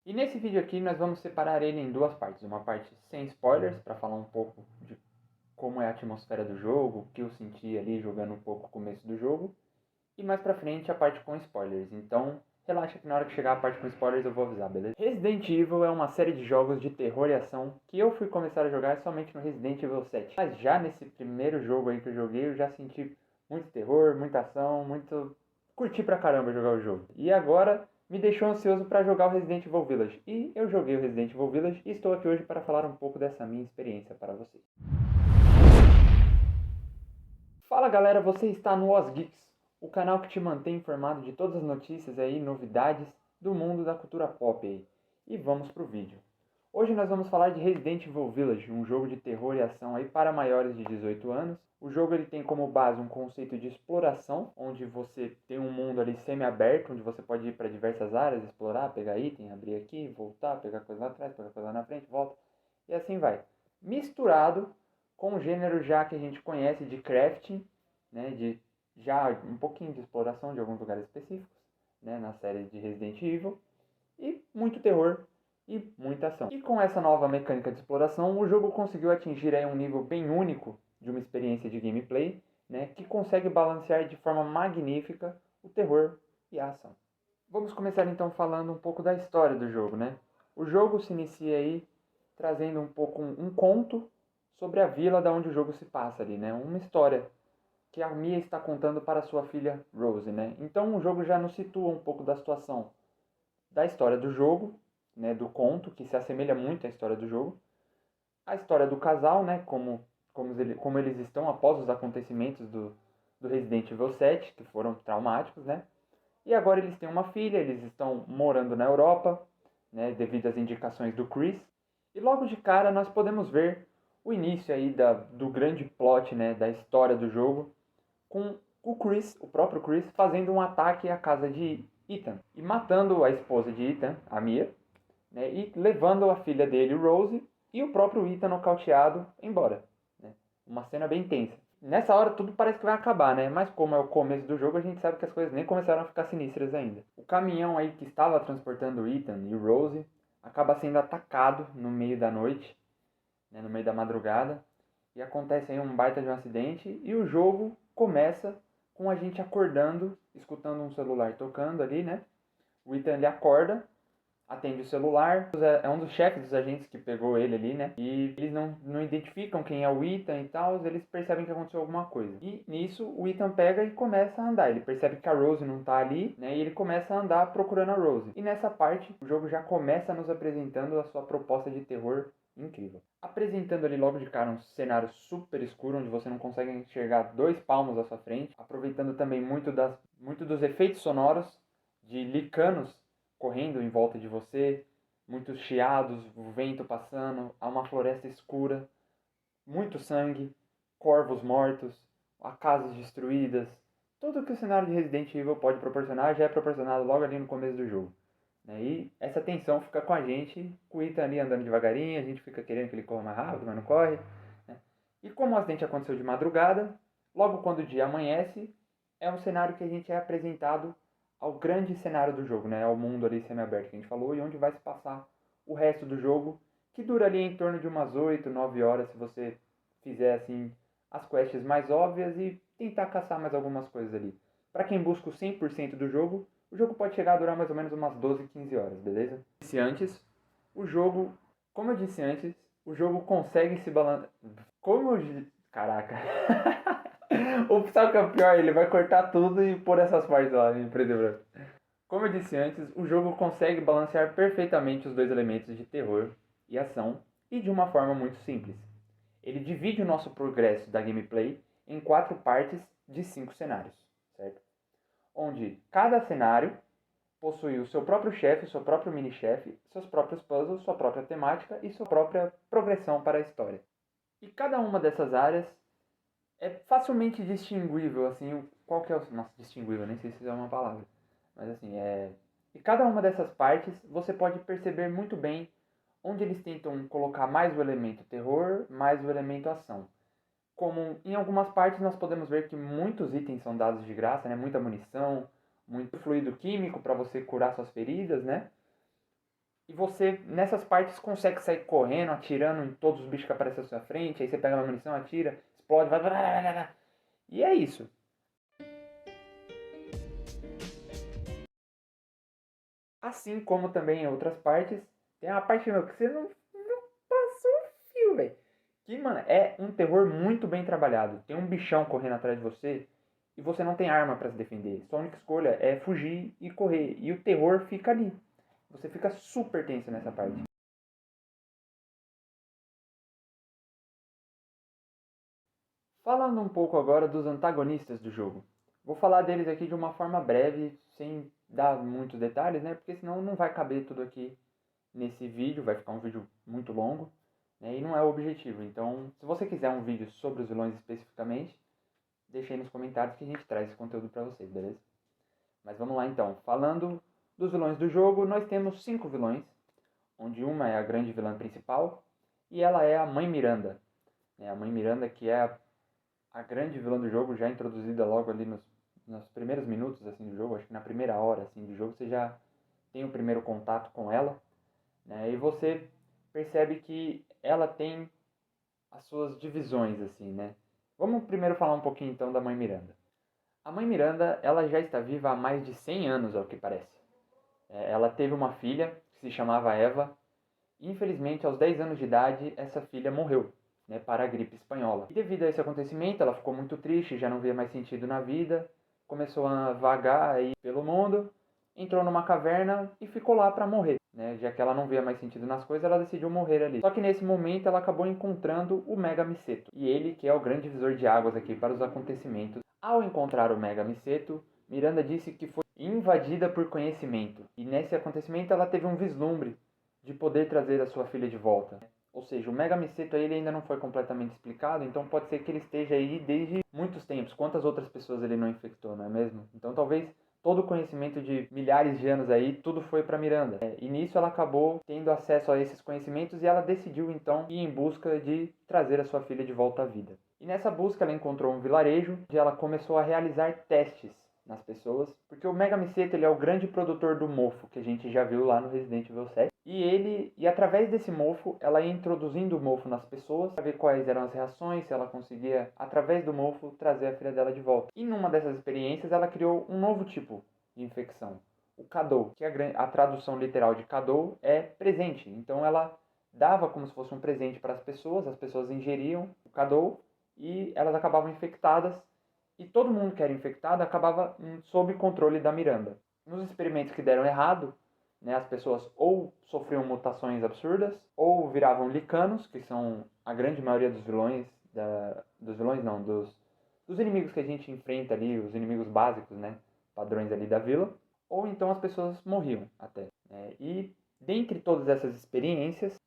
E nesse vídeo aqui nós vamos separar ele em duas partes. Uma parte sem spoilers, para falar um pouco de como é a atmosfera do jogo, o que eu senti ali jogando um pouco o começo do jogo. E mais pra frente a parte com spoilers. Então relaxa que na hora que chegar a parte com spoilers eu vou avisar, beleza? Resident Evil é uma série de jogos de terror e ação que eu fui começar a jogar somente no Resident Evil 7. Mas já nesse primeiro jogo aí que eu joguei, eu já senti muito terror, muita ação, muito... Curti pra caramba jogar o jogo. E agora me deixou ansioso para jogar o Resident Evil Village. E eu joguei o Resident Evil Village e estou aqui hoje para falar um pouco dessa minha experiência para vocês. Fala galera, você está no OsGeeks, o canal que te mantém informado de todas as notícias aí, novidades do mundo da cultura pop aí. E vamos pro vídeo. Hoje nós vamos falar de Resident Evil Village, um jogo de terror e ação aí para maiores de 18 anos. O jogo ele tem como base um conceito de exploração, onde você tem um mundo ali semi-aberto, onde você pode ir para diversas áreas, explorar, pegar item, abrir aqui, voltar, pegar coisa lá atrás, pegar coisa lá na frente, volta, e assim vai. Misturado com o gênero já que a gente conhece de crafting, né, de já um pouquinho de exploração de alguns lugares específicos, né, na série de Resident Evil, e muito terror e muita ação. E com essa nova mecânica de exploração, o jogo conseguiu atingir aí um nível bem único de uma experiência de gameplay, né, que consegue balancear de forma magnífica o terror e a ação. Vamos começar então falando um pouco da história do jogo, né? O jogo se inicia aí trazendo um pouco um conto sobre a vila da onde o jogo se passa ali, né? Uma história que a Mia está contando para sua filha Rose, né? Então o jogo já nos situa um pouco da situação da história do jogo, né, do conto, que se assemelha muito à história do jogo, a história do casal, né, como eles estão após os acontecimentos do Resident Evil 7, que foram traumáticos, né? E agora eles têm uma filha, eles estão morando na Europa, né, devido às indicações do Chris. E logo de cara nós podemos ver o início aí do grande plot, né, da história do jogo, com o Chris, o próprio Chris, fazendo um ataque à casa de Ethan e matando a esposa de Ethan, a Mia, né, e levando a filha dele, Rose, e o próprio Ethan nocauteado embora. Né? Uma cena bem tensa. Nessa hora tudo parece que vai acabar, né? Mas como é o começo do jogo, a gente sabe que as coisas nem começaram a ficar sinistras ainda. O caminhão aí que estava transportando Ethan e Rose acaba sendo atacado no meio da noite, né, no meio da madrugada, e acontece aí um baita de um acidente, e o jogo começa com a gente acordando, escutando um celular tocando ali, né? O Ethan ele acorda, atende o celular, é um dos chefes dos agentes que pegou ele ali, né? E eles não identificam quem é o Ethan e tal, eles percebem que aconteceu alguma coisa. E nisso o Ethan pega e começa a andar. Ele percebe que a Rose não tá ali, né? E ele começa a andar procurando a Rose. E nessa parte o jogo já começa nos apresentando a sua proposta de terror incrível. Apresentando ali logo de cara um cenário super escuro, onde você não consegue enxergar 2 palmos à sua frente. Aproveitando também muito dos efeitos sonoros de licanos correndo em volta de você, muitos chiados, o vento passando, há uma floresta escura, muito sangue, corvos mortos, casas destruídas. Tudo que o cenário de Resident Evil pode proporcionar já é proporcionado logo ali no começo do jogo. E essa tensão fica com a gente, com o Ethan ali andando devagarinho, a gente fica querendo que ele corra mais rápido, mas não corre. E como o acidente aconteceu de madrugada, logo quando o dia amanhece, é um cenário que a gente é apresentado ao grande cenário do jogo, né? Ao mundo ali semi-aberto que a gente falou, e onde vai se passar o resto do jogo, que dura ali em torno de umas 8, 9 horas, se você fizer assim as quests mais óbvias e tentar caçar mais algumas coisas ali. Para quem busca o 100% do jogo, o jogo pode chegar a durar mais ou menos umas 12, 15 horas, beleza? Como eu disse antes, o jogo consegue se balançar. Caraca. Sabe o que é o pior? Ele vai cortar tudo e pôr essas partes lá em preto e branco. Como eu disse antes, o jogo consegue balancear perfeitamente os dois elementos de terror e ação, e de uma forma muito simples. Ele divide o nosso progresso da gameplay em 4 partes de 5 cenários, certo? Onde cada cenário possui o seu próprio chefe, seu próprio mini-chefe, seus próprios puzzles, sua própria temática e sua própria progressão para a história. E cada uma dessas áreas é facilmente distinguível, assim, qual que é o... Nossa, distinguível, nem sei se é uma palavra. Mas assim, E cada uma dessas partes, você pode perceber muito bem onde eles tentam colocar mais o elemento terror, mais o elemento ação. Como em algumas partes nós podemos ver que muitos itens são dados de graça, né? Muita munição, muito fluido químico para você curar suas feridas, né? E você, nessas partes, consegue sair correndo, atirando em todos os bichos que aparecem à sua frente. Aí você pega uma munição, atira, explode, vai. E é isso. Assim como também em outras partes, tem uma parte, meu, que você não passou um fio, velho. Que, mano, é um terror muito bem trabalhado. Tem um bichão correndo atrás de você e você não tem arma pra se defender. Sua única escolha é fugir e correr. E o terror fica ali. Você fica super tenso nessa parte. Falando um pouco agora dos antagonistas do jogo. Vou falar deles aqui de uma forma breve, sem dar muitos detalhes, né? Porque senão não vai caber tudo aqui nesse vídeo, vai ficar um vídeo muito longo, né? E não é o objetivo. Então, se você quiser um vídeo sobre os vilões especificamente, deixa aí nos comentários que a gente traz esse conteúdo pra vocês, beleza? Mas vamos lá então. Falando dos vilões do jogo, nós temos 5 vilões, onde uma é a grande vilã principal e ela é a Mãe Miranda. A Mãe Miranda que é a grande vilã do jogo, já introduzida logo ali nos primeiros minutos assim do jogo, acho que na primeira hora assim do jogo você já tem o primeiro contato com ela, né? E você percebe que ela tem as suas divisões assim, né? Vamos primeiro falar um pouquinho então da Mãe Miranda. A Mãe Miranda, ela já está viva há mais de 100 anos, ao que parece. Ela teve uma filha que se chamava Eva. E, infelizmente, aos 10 anos de idade, essa filha morreu, né, para a gripe espanhola. E devido a esse acontecimento, ela ficou muito triste, já não via mais sentido na vida, começou a vagar aí pelo mundo, entrou numa caverna e ficou lá para morrer. Né? Já que ela não via mais sentido nas coisas, ela decidiu morrer ali. Só que nesse momento ela acabou encontrando o Mega Miseto. E ele que é o grande divisor de águas aqui para os acontecimentos. Ao encontrar o Mega Miseto, Miranda disse que foi invadida por conhecimento. E nesse acontecimento ela teve um vislumbre de poder trazer a sua filha de volta. Ou seja, o Mega Miseto ele ainda não foi completamente explicado, então pode ser que ele esteja aí desde muitos tempos. Quantas outras pessoas ele não infectou, não é mesmo? Então talvez todo o conhecimento de milhares de anos aí, tudo foi para Miranda. E nisso ela acabou tendo acesso a esses conhecimentos e ela decidiu então ir em busca de trazer a sua filha de volta à vida. E nessa busca ela encontrou um vilarejo onde ela começou a realizar testes nas pessoas, porque o Mega Miseto ele é o grande produtor do mofo que a gente já viu lá no Resident Evil 7. E através desse mofo, ela ia introduzindo o mofo nas pessoas para ver quais eram as reações, se ela conseguia, através do mofo, trazer a filha dela de volta. E numa dessas experiências, ela criou um novo tipo de infecção, o Cadou, que a tradução literal de Cadou é presente. Então ela dava como se fosse um presente para as pessoas ingeriam o Cadou e elas acabavam infectadas. E todo mundo que era infectado acabava sob controle da Miranda. Nos experimentos que deram errado, né, as pessoas ou sofriam mutações absurdas, ou viravam licanos, que são a grande maioria dos vilões, dos vilões não, dos inimigos que a gente enfrenta ali, os inimigos básicos, né, padrões ali da vila, ou então as pessoas morriam até. E dentre todas essas experiências,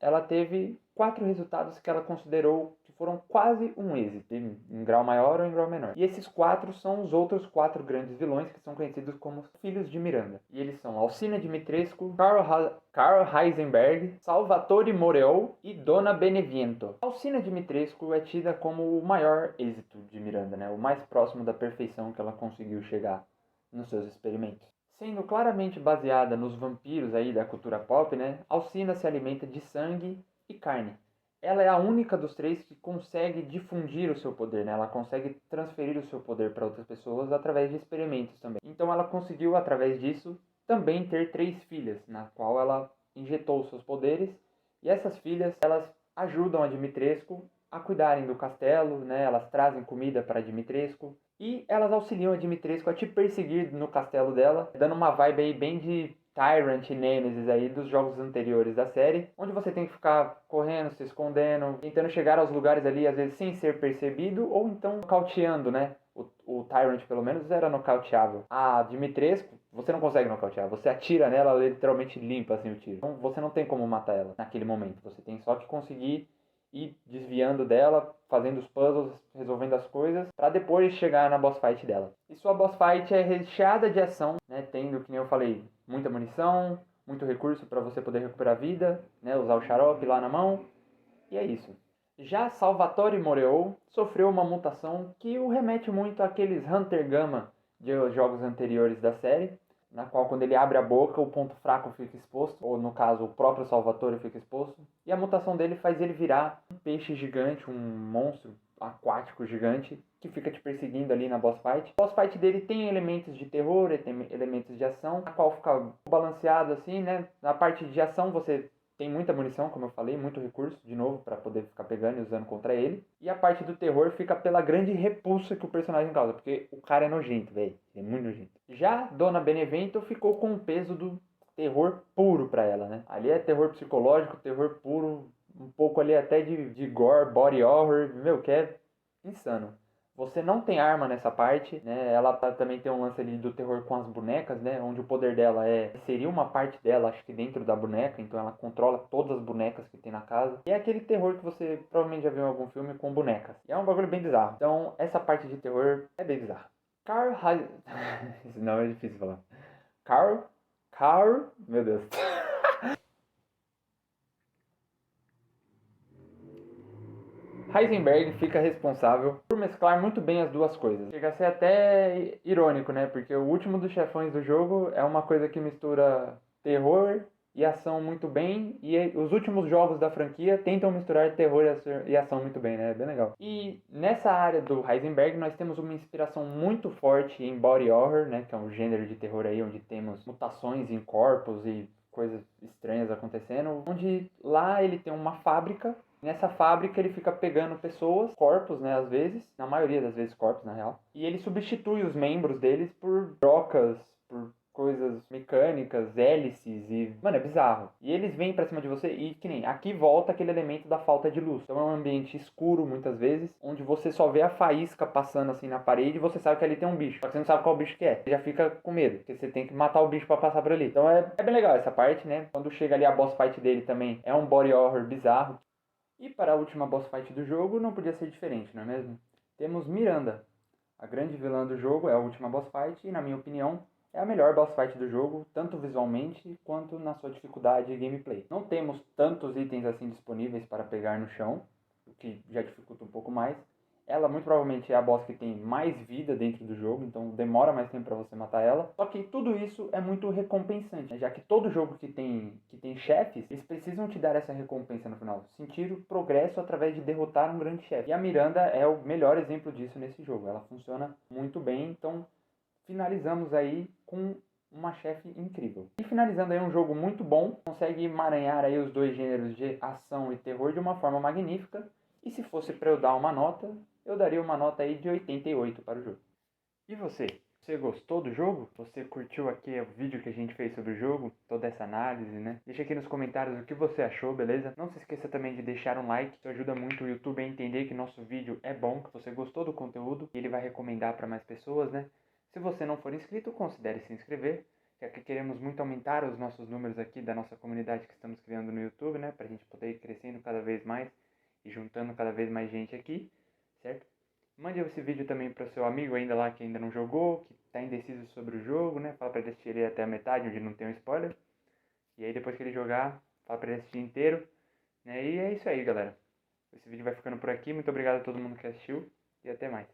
ela teve 4 resultados que ela considerou que foram quase um êxito, em grau maior ou em grau menor. E esses 4 são os outros 4 grandes vilões que são conhecidos como Filhos de Miranda. E eles são Alcina Dimitrescu, Karl Heisenberg, Salvatore Moreau e Dona Beneviento. Alcina Dimitrescu é tida como o maior êxito de Miranda, né? O mais próximo da perfeição que ela conseguiu chegar nos seus experimentos. Sendo claramente baseada nos vampiros aí da cultura pop, né? Alcina se alimenta de sangue e carne. Ela é a única dos 3 que consegue difundir o seu poder, né? Ela consegue transferir o seu poder para outras pessoas através de experimentos também. Então ela conseguiu, através disso, também ter 3 filhas, na qual ela injetou os seus poderes. E essas filhas, elas ajudam a Dimitrescu a cuidarem do castelo, né? Elas trazem comida para Dimitrescu. E elas auxiliam a Dimitrescu a te perseguir no castelo dela, dando uma vibe aí bem de Tyrant e Nemesis aí dos jogos anteriores da série, onde você tem que ficar correndo, se escondendo, tentando chegar aos lugares ali, às vezes sem ser percebido, ou então nocauteando, né? O Tyrant, pelo menos, era nocauteável. A Dimitrescu, você não consegue nocautear. Você atira nela, ela literalmente limpa assim o tiro. Então você não tem como matar ela naquele momento. Você tem só que conseguir ir desviando dela, fazendo os puzzles, resolvendo as coisas, para depois chegar na boss fight dela. E sua boss fight é recheada de ação, né? Tendo, que nem eu falei, muita munição, muito recurso para você poder recuperar a vida, né? Usar o xarope lá na mão. E é isso. Já Salvatore Moreau sofreu uma mutação que o remete muito àqueles Hunter Gamma de jogos anteriores da série, na qual quando ele abre a boca o ponto fraco fica exposto, ou no caso o próprio Salvatore fica exposto. E a mutação dele faz ele virar um peixe gigante, um monstro aquático gigante, que fica te perseguindo ali na boss fight. O boss fight dele tem elementos de terror, ele tem elementos de ação, a qual fica balanceado assim, né? Na parte de ação você tem muita munição, como eu falei, muito recurso, de novo, para poder ficar pegando e usando contra ele. E a parte do terror fica pela grande repulsa que o personagem causa, porque o cara é nojento, velho. Ele é muito nojento. Já Dona Benevento ficou com o peso do terror puro pra ela, né? Ali é terror psicológico, terror puro, um pouco ali até de gore, body horror, meu, que é insano. Você não tem arma nessa parte, né? Ela também tem um lance ali do terror com as bonecas, né? Onde o poder dela seria uma parte dela, acho que dentro da boneca, então ela controla todas as bonecas que tem na casa. E é aquele terror que você provavelmente já viu em algum filme com bonecas. E é um bagulho bem bizarro. Então, essa parte de terror é bem bizarra. Esse nome é difícil de falar. Carl, meu Deus. Heisenberg fica responsável por mesclar muito bem as duas coisas. Chega a ser até irônico, né? Porque o último dos chefões do jogo é uma coisa que mistura terror e ação muito bem, e os últimos jogos da franquia tentam misturar terror e ação muito bem, né? É bem legal. E nessa área do Heisenberg nós temos uma inspiração muito forte em body horror, né? Que é um gênero de terror aí onde temos mutações em corpos e coisas estranhas acontecendo, onde lá ele tem uma fábrica. Nessa fábrica ele fica pegando pessoas, corpos, né, às vezes, na maioria das vezes corpos, na real, e ele substitui os membros deles por brocas, por coisas mecânicas, hélices e... Mano, é bizarro. E eles vêm pra cima de você e, que nem, aqui volta aquele elemento da falta de luz. Então é um ambiente escuro, muitas vezes, onde você só vê a faísca passando assim na parede e você sabe que ali tem um bicho. Só que você não sabe qual bicho que é. Você já fica com medo, porque você tem que matar o bicho pra passar por ali. Então é bem legal essa parte, né? Quando chega ali a boss fight dele também, é um body horror bizarro. E para a última boss fight do jogo, não podia ser diferente, não é mesmo? Temos Miranda. A grande vilã do jogo é a última boss fight e, na minha opinião, é a melhor boss fight do jogo, tanto visualmente quanto na sua dificuldade e gameplay. Não temos tantos itens assim disponíveis para pegar no chão, o que já dificulta um pouco mais. Ela muito provavelmente é a boss que tem mais vida dentro do jogo, então demora mais tempo para você matar ela. Só que tudo isso é muito recompensante, né? Já que todo jogo que tem chefes, eles precisam te dar essa recompensa no final. Sentir o progresso através de derrotar um grande chefe. E a Miranda é o melhor exemplo disso nesse jogo. Ela funciona muito bem, então finalizamos aí com uma chefe incrível. E finalizando aí um jogo muito bom, consegue emaranhar aí os dois gêneros de ação e terror de uma forma magnífica. E se fosse para eu dar uma nota, eu daria uma nota aí de 88 para o jogo. E você? Você gostou do jogo? Você curtiu aqui o vídeo que a gente fez sobre o jogo? Toda essa análise, né? Deixa aqui nos comentários o que você achou, beleza? Não se esqueça também de deixar um like, isso ajuda muito o YouTube a entender que nosso vídeo é bom, que você gostou do conteúdo e ele vai recomendar para mais pessoas, né? Se você não for inscrito, considere se inscrever, já que queremos muito aumentar os nossos números aqui da nossa comunidade que estamos criando no YouTube, né? Pra gente poder ir crescendo cada vez mais e juntando cada vez mais gente aqui, certo? Mande esse vídeo também para o seu amigo ainda lá que ainda não jogou, que está indeciso sobre o jogo, né? Fala para ele assistir ele até a metade, onde não tem um spoiler. E aí depois que ele jogar, fala para ele assistir inteiro, né? E é isso aí, galera. Esse vídeo vai ficando por aqui. Muito obrigado a todo mundo que assistiu e até mais.